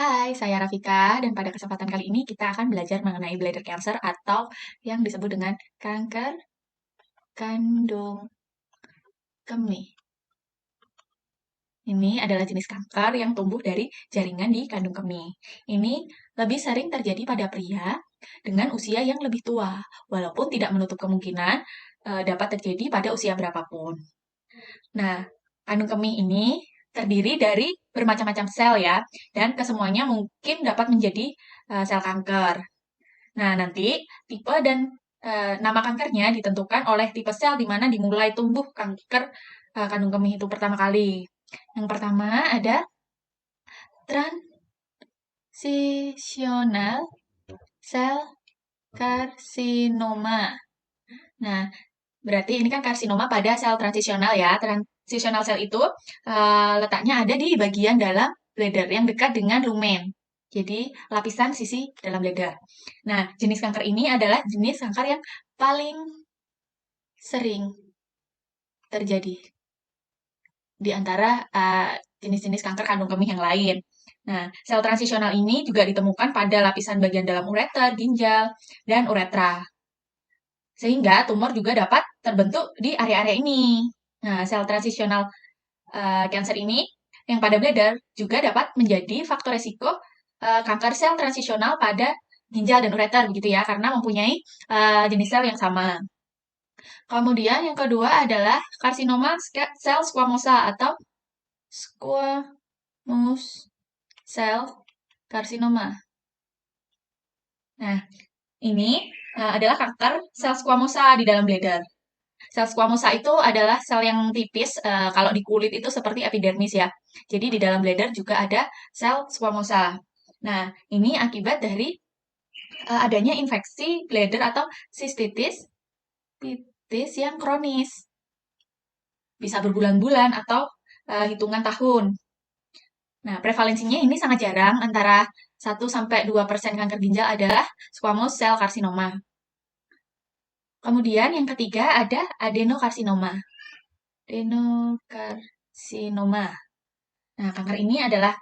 Hai, saya Rafika, dan pada kesempatan kali ini kita akan belajar mengenai bladder cancer atau yang disebut dengan kanker kandung kemih. Ini adalah jenis kanker yang tumbuh dari jaringan di kandung kemih. Ini lebih sering terjadi pada pria dengan usia yang lebih tua, walaupun tidak menutup kemungkinan dapat terjadi pada usia berapapun. Nah, kandung kemih ini terdiri dari bermacam-macam sel ya, dan kesemuanya mungkin dapat menjadi sel kanker. Nah, nanti tipe dan nama kankernya ditentukan oleh tipe sel di mana dimulai tumbuh kanker kandung kemih itu pertama kali. Yang pertama ada transitional cell carcinoma. Nah, berarti ini kan karsinoma pada sel transisional ya. Transitional cell itu letaknya ada di bagian dalam bladder yang dekat dengan lumen. Jadi lapisan sisi dalam bladder. Nah, jenis kanker ini adalah jenis kanker yang paling sering terjadi di antara jenis-jenis kanker kandung kemih yang lain. Nah, sel transisional ini juga ditemukan pada lapisan bagian dalam ureter, ginjal, dan uretra. Sehingga tumor juga dapat terbentuk di area-area ini. Nah, sel transisional cancer ini yang pada bladder juga dapat menjadi faktor resiko kanker sel transisional pada ginjal dan ureter begitu ya, karena mempunyai jenis sel yang sama. Kemudian yang kedua adalah karsinoma sel squamosa atau squamous cell carcinoma. Nah, ini adalah kanker sel squamosa di dalam bladder. Sel squamosa itu adalah sel yang tipis, kalau di kulit itu seperti epidermis ya. Jadi di dalam bladder juga ada sel squamosa. Nah, ini akibat dari adanya infeksi bladder atau sistitis yang kronis. Bisa berbulan-bulan atau hitungan tahun. Nah, prevalensinya ini sangat jarang, antara 1-2% kanker ginjal adalah squamous cell carcinoma. Kemudian yang ketiga ada adenokarsinoma. Adenokarsinoma. Nah, kanker ini adalah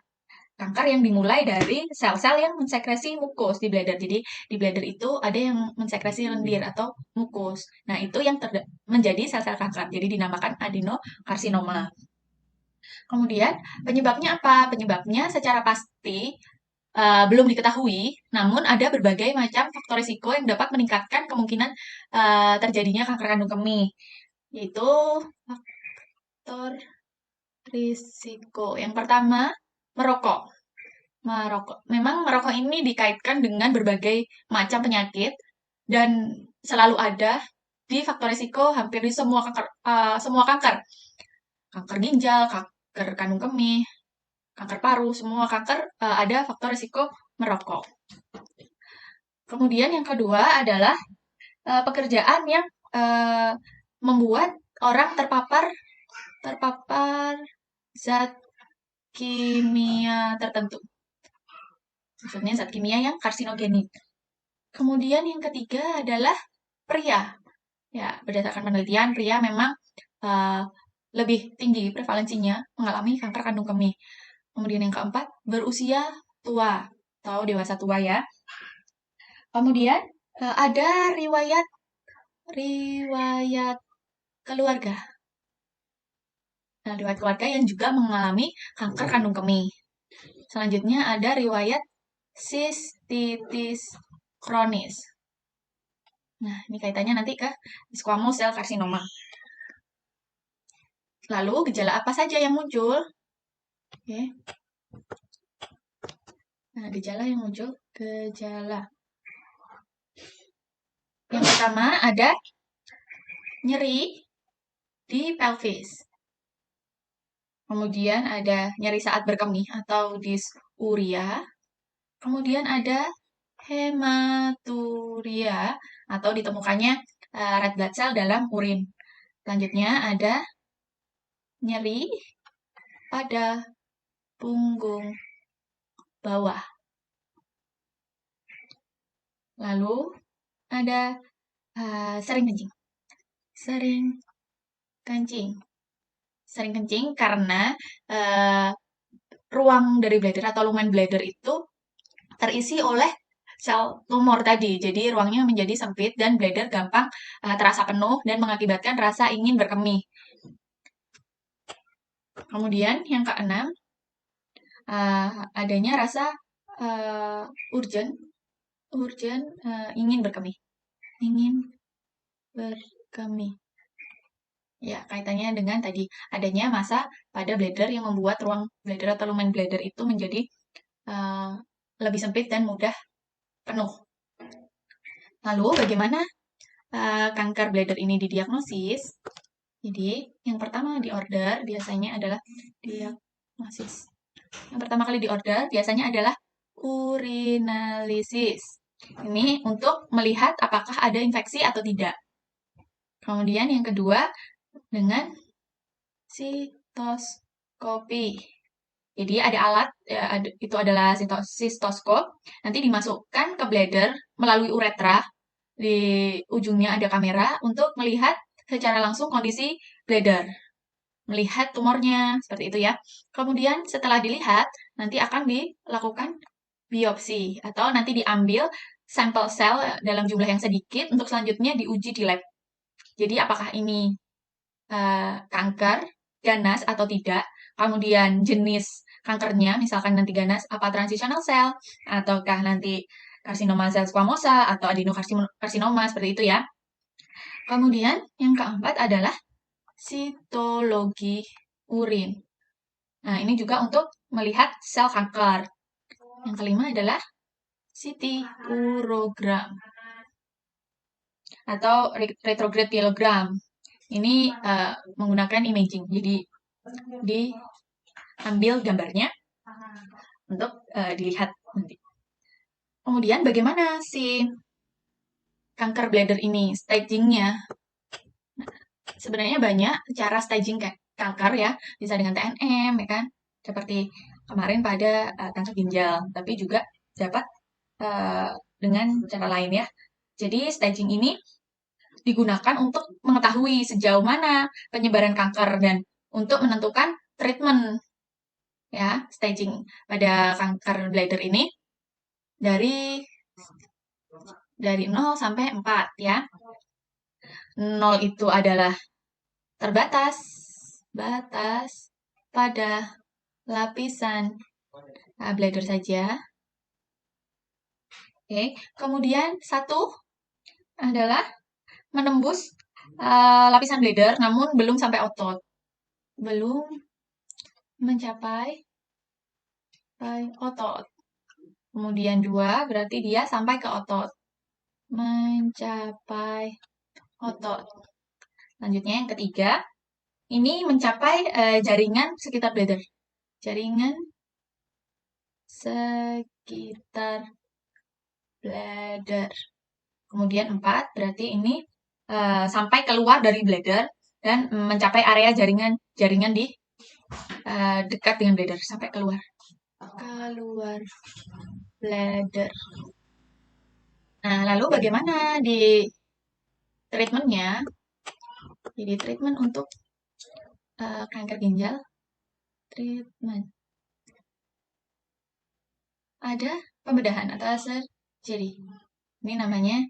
kanker yang dimulai dari sel-sel yang mensekresi mukus di bladder. Jadi, di bladder itu ada yang mensekresi lendir atau mukus. Nah, itu yang menjadi sel-sel kanker. Jadi, dinamakan adenokarsinoma. Kemudian, penyebabnya apa? Penyebabnya secara pasti belum diketahui, namun ada berbagai macam faktor risiko yang dapat meningkatkan kemungkinan terjadinya kanker kandung kemih, yaitu faktor risiko. Yang pertama, merokok. Memang merokok ini dikaitkan dengan berbagai macam penyakit dan selalu ada di faktor risiko hampir di semua kanker, kanker ginjal, kanker kandung kemih, kanker paru, semua kanker ada faktor risiko merokok. Kemudian yang kedua adalah pekerjaan yang membuat orang terpapar zat kimia tertentu. Maksudnya zat kimia yang karsinogenik. Kemudian yang ketiga adalah pria. Ya, berdasarkan penelitian, pria memang lebih tinggi prevalensinya mengalami kanker kandung kemih. Kemudian yang keempat, berusia tua atau dewasa tua ya. Kemudian ada riwayat keluarga. Nah, riwayat keluarga yang juga mengalami kanker kandung kemih. Selanjutnya ada riwayat sistitis kronis. Nah, ini kaitannya nanti ke squamous cell carcinoma. Lalu, gejala apa saja yang muncul? Oke. Nah, gejala yang muncul. Yang pertama ada nyeri di pelvis. Kemudian ada nyeri saat berkemih atau dysuria. Kemudian ada hematuria atau ditemukannya red blood cell dalam urin. Selanjutnya ada nyeri pada punggung bawah. Lalu ada sering kencing. Sering kencing karena ruang dari bladder atau lumen bladder itu terisi oleh sel tumor tadi. Jadi ruangnya menjadi sempit dan bladder gampang terasa penuh dan mengakibatkan rasa ingin berkemih. Kemudian yang keenam, adanya rasa urgent ingin berkemih. Ingin berkemih. Ya, kaitannya dengan tadi adanya massa pada bladder yang membuat ruang bladder atau lumen bladder itu menjadi lebih sempit dan mudah penuh. Lalu bagaimana kanker bladder ini didiagnosis? Jadi yang pertama di order biasanya adalah diagnosis. Yang pertama kali di order biasanya adalah urinalisis. Ini untuk melihat apakah ada infeksi atau tidak. Kemudian yang kedua dengan sistoskopi. Jadi ada alat, itu adalah sistoskop, nanti dimasukkan ke bladder melalui uretra, di ujungnya ada kamera untuk melihat secara langsung kondisi bladder, melihat tumornya, seperti itu ya. Kemudian setelah dilihat, nanti akan dilakukan biopsi, atau nanti diambil sampel sel dalam jumlah yang sedikit untuk selanjutnya diuji di lab. Jadi apakah ini kanker, ganas atau tidak, kemudian jenis kankernya, misalkan nanti ganas apa transitional cell, ataukah nanti karsinoma sel squamosa, atau adenokarsinoma, seperti itu ya. Kemudian yang keempat adalah sitologi urin. Nah, ini juga untuk melihat sel kanker. Yang kelima adalah CT urogram atau retrograde pilogram. Ini menggunakan imaging, jadi diambil gambarnya untuk dilihat nanti. Kemudian bagaimana si kanker bladder ini stagingnya? Nah, sebenarnya banyak cara staging kanker ya, bisa dengan TNM ya kan, seperti kemarin pada kanker ginjal, tapi juga dapat dengan cara lain ya. Jadi staging ini digunakan untuk mengetahui sejauh mana penyebaran kanker dan untuk menentukan treatment ya, staging pada kanker bladder ini dari 0 sampai 4 ya. 0 itu adalah terbatas, batas pada lapisan bladder saja. Oke, kemudian 1 adalah menembus lapisan bladder namun belum sampai otot. Belum mencapai otot. Kemudian 2 berarti dia sampai ke otot. Mencapai otot. Selanjutnya yang ketiga, ini mencapai jaringan sekitar bladder. Jaringan sekitar bladder. Kemudian 4 berarti ini sampai keluar dari bladder dan mencapai area jaringan di dekat dengan bladder sampai keluar bladder. Nah, lalu bagaimana di treatmentnya? Jadi treatment untuk kanker ginjal, treatment ada pembedahan atau surgery. Ini namanya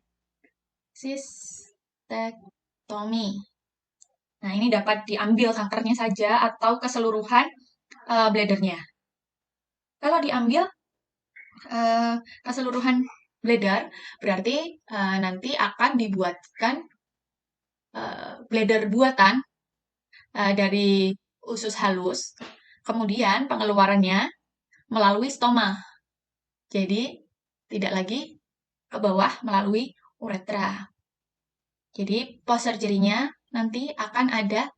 sistektomi. Nah, ini dapat diambil kankernya saja atau keseluruhan bladdernya. Kalau diambil keseluruhan bladder, berarti nanti akan dibuatkan bladder buatan dari usus halus. Kemudian pengeluarannya melalui stoma. Jadi tidak lagi ke bawah melalui uretra. Jadi post surgery-nya nanti akan ada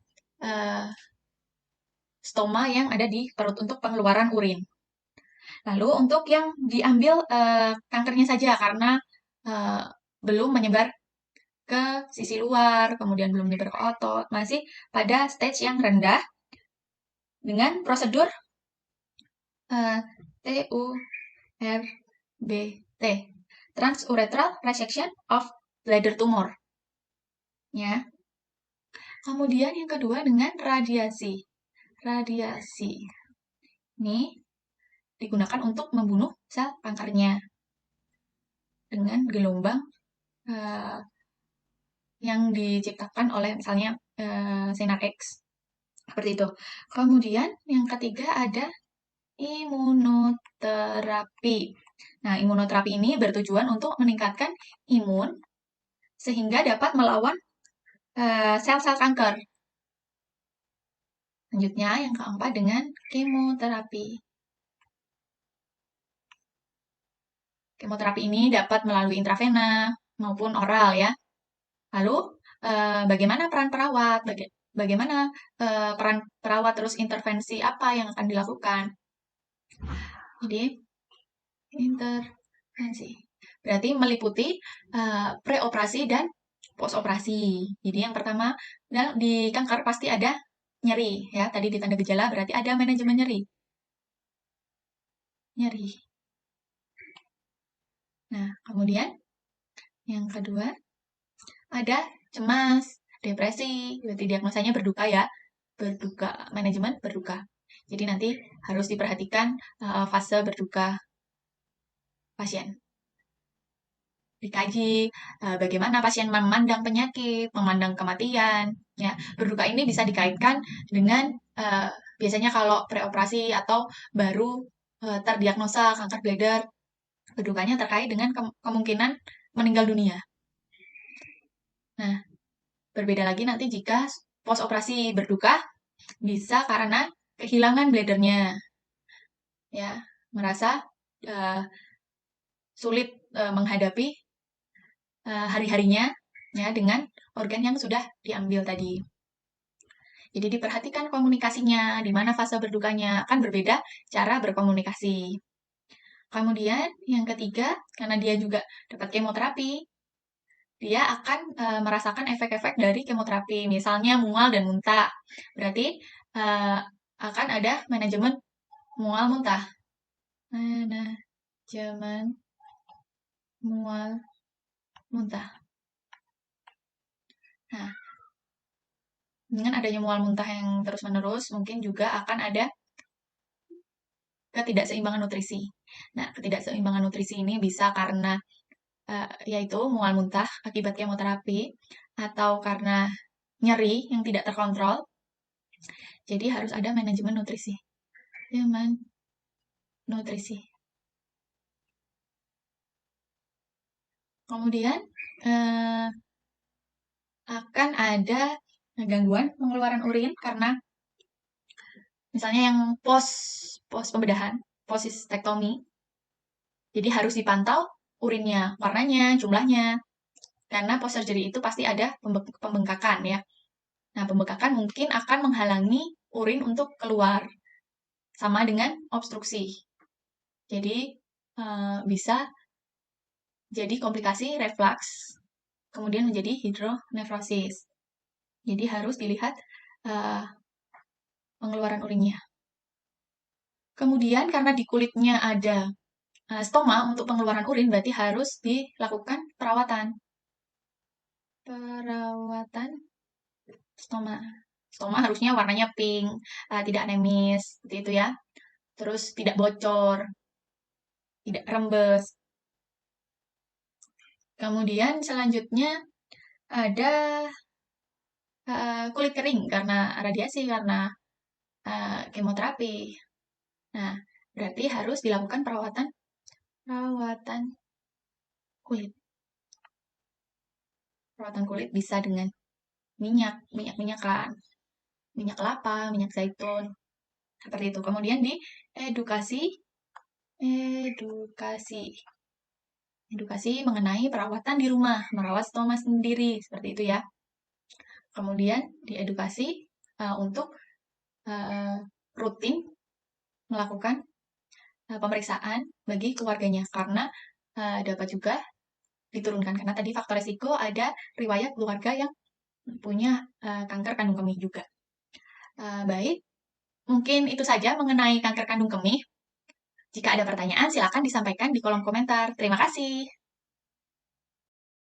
stoma yang ada di perut untuk pengeluaran urin. Lalu untuk yang diambil kankernya saja karena belum menyebar ke sisi luar, kemudian belum menyebar ke otot, masih pada stage yang rendah dengan prosedur TURBT, transurethral resection of bladder tumor. Ya. Kemudian yang kedua dengan radiasi. Radiasi. Ini digunakan untuk membunuh sel kankernya dengan gelombang yang diciptakan oleh misalnya sinar X. Seperti itu. Kemudian yang ketiga ada imunoterapi. Nah, imunoterapi ini bertujuan untuk meningkatkan imun sehingga dapat melawan sel-sel kanker. Selanjutnya, yang keempat dengan kemoterapi. Kemoterapi ini dapat melalui intravena maupun oral ya. Lalu, bagaimana peran perawat? Bagaimana peran perawat, terus intervensi apa yang akan dilakukan? Jadi, intervensi. Berarti meliputi preoperasi dan postoperasi. Jadi yang pertama, di kanker pasti ada nyeri ya. Tadi di tanda gejala berarti ada manajemen nyeri. Nyeri. Nah, kemudian yang kedua ada cemas, depresi. Berarti diagnosanya berduka ya. Berduka, manajemen berduka. Jadi nanti harus diperhatikan fase berduka pasien. Dikaji bagaimana pasien memandang penyakit, memandang kematian. Ya, berduka ini bisa dikaitkan dengan biasanya kalau preoperasi atau baru terdiagnosa kanker bladder, berdukanya terkait dengan kemungkinan meninggal dunia. Nah, berbeda lagi nanti jika post operasi berduka bisa karena kehilangan bladdernya, ya, merasa sulit menghadapi hari-harinya ya dengan organ yang sudah diambil tadi. Jadi diperhatikan komunikasinya, di mana fase berdukanya akan berbeda cara berkomunikasi. Kemudian yang ketiga, karena dia juga dapat kemoterapi, dia akan merasakan efek-efek dari kemoterapi, misalnya mual dan muntah. Berarti akan ada manajemen mual muntah. Manajemen mual muntah. Nah, dengan adanya mual muntah yang terus-menerus, mungkin juga akan ada ketidakseimbangan nutrisi. Nah, ketidakseimbangan nutrisi ini bisa karena yaitu mual muntah akibat kemoterapi atau karena nyeri yang tidak terkontrol. Jadi harus ada manajemen nutrisi. Manajemen nutrisi. Kemudian akan ada gangguan pengeluaran urin karena misalnya yang pos pembedahan, posistektomi. Jadi harus dipantau urinnya, warnanya, jumlahnya. Karena post surgery itu pasti ada pembengkakan ya. Nah, pembengkakan mungkin akan menghalangi urin untuk keluar. Sama dengan obstruksi. Jadi bisa jadi komplikasi reflux, kemudian menjadi hidronefrosis. Jadi harus dilihat pengeluaran urinnya. Kemudian karena di kulitnya ada stoma untuk pengeluaran urin, berarti harus dilakukan perawatan. Perawatan stoma. Stoma harusnya warnanya pink, tidak anemis, seperti itu ya. Terus tidak bocor, tidak rembes. Kemudian selanjutnya ada kulit kering karena radiasi, karena kemoterapi. Nah, berarti harus dilakukan perawatan kulit. Perawatan kulit bisa dengan minyak-minyakan, minyak kelapa, minyak zaitun, seperti itu. Kemudian di edukasi mengenai perawatan di rumah, merawat stoma sendiri, seperti itu ya. Kemudian diedukasi untuk rutin melakukan pemeriksaan bagi keluarganya, karena dapat juga diturunkan, karena tadi faktor resiko ada riwayat keluarga yang punya kanker kandung kemih juga. Baik, mungkin itu saja mengenai kanker kandung kemih. Jika ada pertanyaan, silakan disampaikan di kolom komentar. Terima kasih.